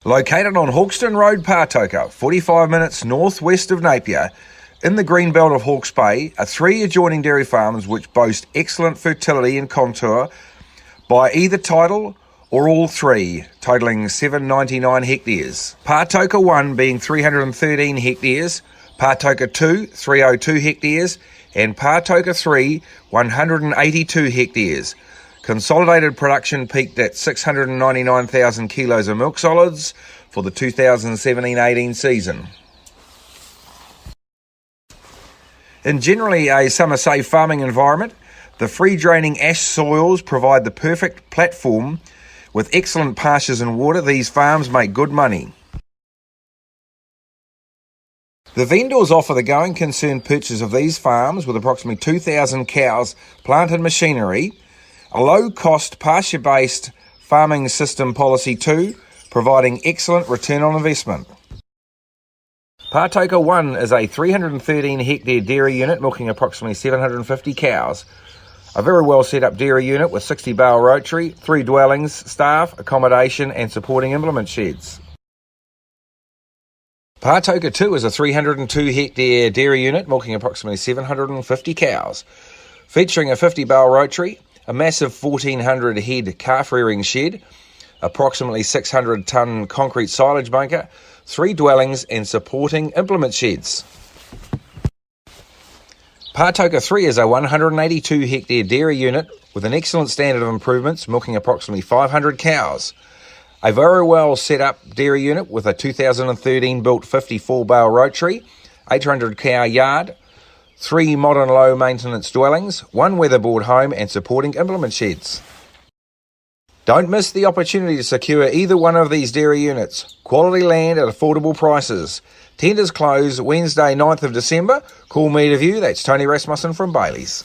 Located on Hawkston Road, Patoka, 45 minutes northwest of Napier, in the green belt of Hawke's Bay, are 3 adjoining dairy farms which boast excellent fertility and contour by either title or all 3, totaling 799 hectares. Patoka One being 313 hectares, Patoka Two, 302 hectares, and Patoka Three, 182 hectares. Consolidated production peaked at 699,000 kilos of milk solids for the 2017-18 season. In generally a summer-safe farming environment, the free-draining ash soils provide the perfect platform. With excellent pastures and water, these farms make good money. The vendors offer the going concern purchase of these farms with approximately 2,000 cows, plant and machinery, a low-cost pasture-based farming system policy too, providing excellent return on investment. Patoka One is a 313-hectare dairy unit milking approximately 750 cows. A very well set up dairy unit with 60-bale rotary, 3 dwellings, staff, accommodation and supporting implement sheds. Patoka Two is a 302-hectare dairy unit milking approximately 750 cows, featuring a 50-bale rotary, a massive 1,400 head calf rearing shed, approximately 600-tonne concrete silage bunker, 3 dwellings and supporting implement sheds. Patoka Three is a 182-hectare dairy unit with an excellent standard of improvements, milking approximately 500 cows. A very well set up dairy unit with a 2013 built 54-bale rotary, 800 cow yard, 3 modern low maintenance dwellings, 1 weatherboard home and supporting implement sheds. Don't miss the opportunity to secure either one of these dairy units. Quality land at affordable prices. Tenders close Wednesday 9th of December. Call me to view. That's Tony Rasmussen from Bailey's.